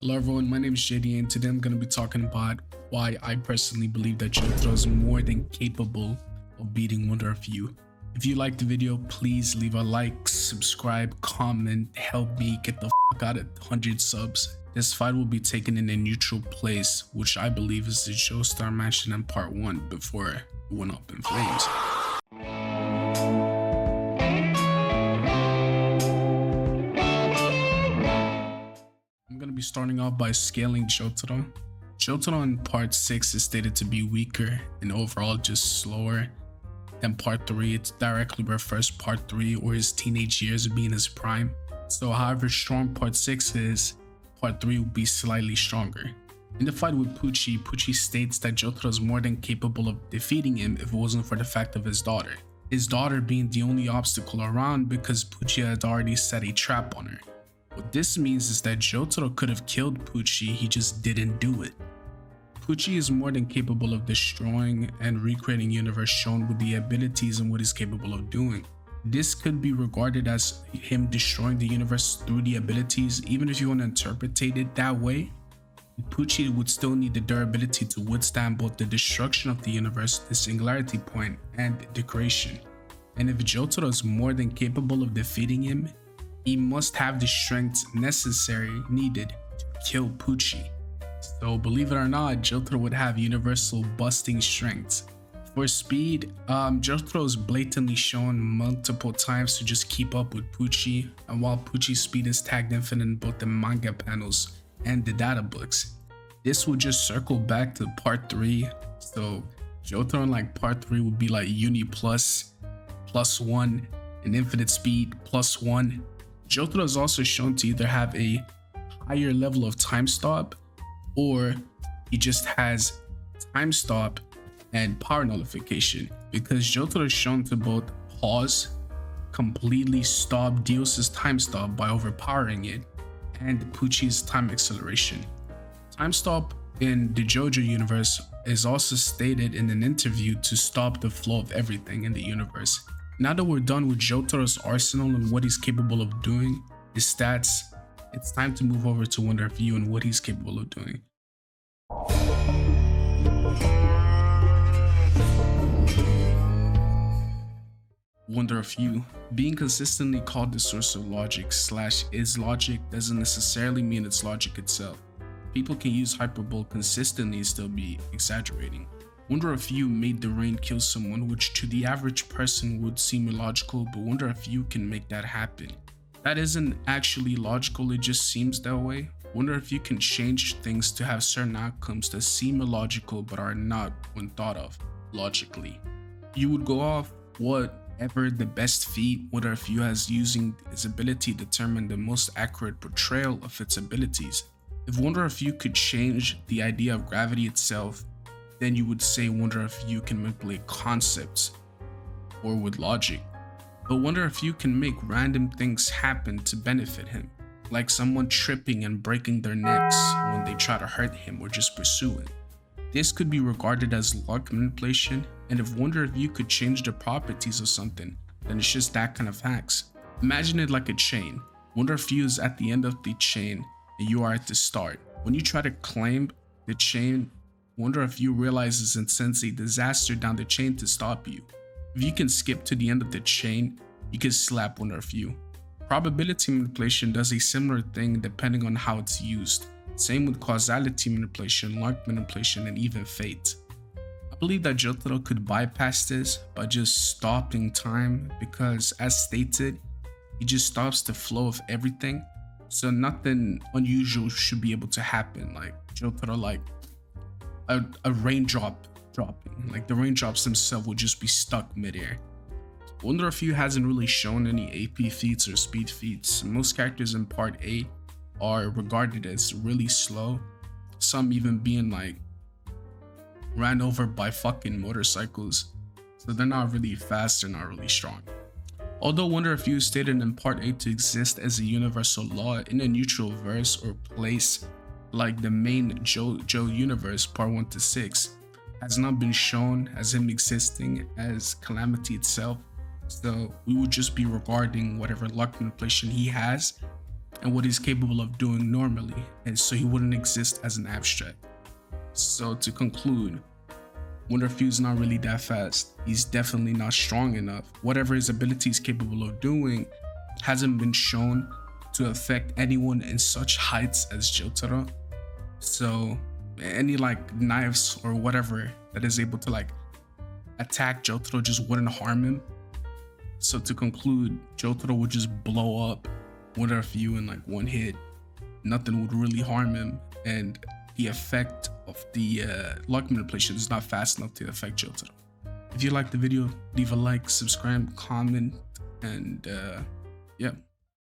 Hello everyone, my name is JD and today I'm going to be talking about why I personally believe that Jotaro is more than capable of beating Wonder of You. If you liked the video, please leave a like, subscribe, comment, help me get the fuck out of 100 subs. This fight will be taken in a neutral place, which I believe is the Joestar Mansion in part 1 before it went up in flames. Be starting off by scaling Jotaro. Jotaro in part 6 is stated to be weaker and overall just slower than part 3. It directly refers part 3 or his teenage years being his prime. So however strong part 6 is, part 3 will be slightly stronger. In the fight with Pucci states that Jotaro is more than capable of defeating him if it wasn't for the fact of his daughter. His daughter being the only obstacle around because Pucci had already set a trap on her. What this means is that Jotaro could have killed Pucci, he just didn't do it. Pucci is more than capable of destroying and recreating universe shown with the abilities and what he's capable of doing. This could be regarded as him destroying the universe through the abilities. Even if you want to interpret it that way, Pucci would still need the durability to withstand both the destruction of the universe, the singularity point, and the creation. And if Jotaro is more than capable of defeating him, he must have the strength needed to kill Pucci. So believe it or not, Jotaro would have universal busting strength. For speed, Jotaro is blatantly shown multiple times to just keep up with Pucci, and while Pucci's speed is tagged infinite in both the manga panels and the data books. This will just circle back to part 3, so Jotaro in like part 3 would be like uni plus +1 and infinite speed +1. Jotaro is also shown to either have a higher level of time stop, or he just has time stop and power nullification, because Jotaro is shown to both pause, completely stop Dios's time stop by overpowering it, and Pucci's time acceleration. Time stop in the JOJO universe is also stated in an interview to stop the flow of everything in the universe. Now that we're done with Jotaro's arsenal and what he's capable of doing, his stats, it's time to move over to Wonder of You and what he's capable of doing. Wonder of You. Being consistently called the source of logic / is logic doesn't necessarily mean it's logic itself. People can use hyperbole consistently and still be exaggerating. Wonder of You made the rain kill someone, which to the average person would seem illogical, but Wonder of You can make that happen. That isn't actually logical, it just seems that way. Wonder if you can change things to have certain outcomes that seem illogical but are not when thought of logically. You would go off whatever the best feat Wonder of You has using his ability to determine the most accurate portrayal of its abilities. If Wonder of You could change the idea of gravity itself, then you would say Wonder if You can manipulate concepts or with logic. But Wonder if You can make random things happen to benefit him, like someone tripping and breaking their necks when they try to hurt him or just pursue him. This could be regarded as luck manipulation, and if Wonder if You could change the properties of something, then it's just that kind of hacks. Imagine it like a chain. Wonder if You is at the end of the chain and you are at the start. When you try to climb the chain, Wonder if You realizes and sends a disaster down the chain to stop you. If you can skip to the end of the chain, you can slap Wonder if You. Probability manipulation does a similar thing depending on how it's used. Same with causality manipulation, luck manipulation, and even fate. I believe that Jotaro could bypass this by just stopping time, because as stated, he just stops the flow of everything. So nothing unusual should be able to happen, like Jotaro like a raindrop dropping, like the raindrops themselves would just be stuck midair. Wonder if You hasn't really shown any AP feats or speed feats. Most characters in part 8 are regarded as really slow, some even being like ran over by fucking motorcycles, so they're not really fast, they're not really strong. Although Wonder if You is stated in part 8 to exist as a universal law in a neutral verse or place like the main JOJO universe part 1 to 6, has not been shown as him existing as Calamity itself, so we would just be regarding whatever luck manipulation he has and what he's capable of doing normally, and so he wouldn't exist as an abstract. So to conclude, Wonder Fu's not really that fast. He's definitely not strong enough. Whatever his ability is capable of doing hasn't been shown to affect anyone in such heights as Jotaro. So any like knives or whatever that is able to like attack Jotaro just wouldn't harm him. So to conclude, Jotaro would just blow up Wonder Fu in like one hit. Nothing would really harm him, and the effect of the luck manipulation is not fast enough to affect Jotaro. If you liked the video, leave a like, subscribe, comment, and yeah.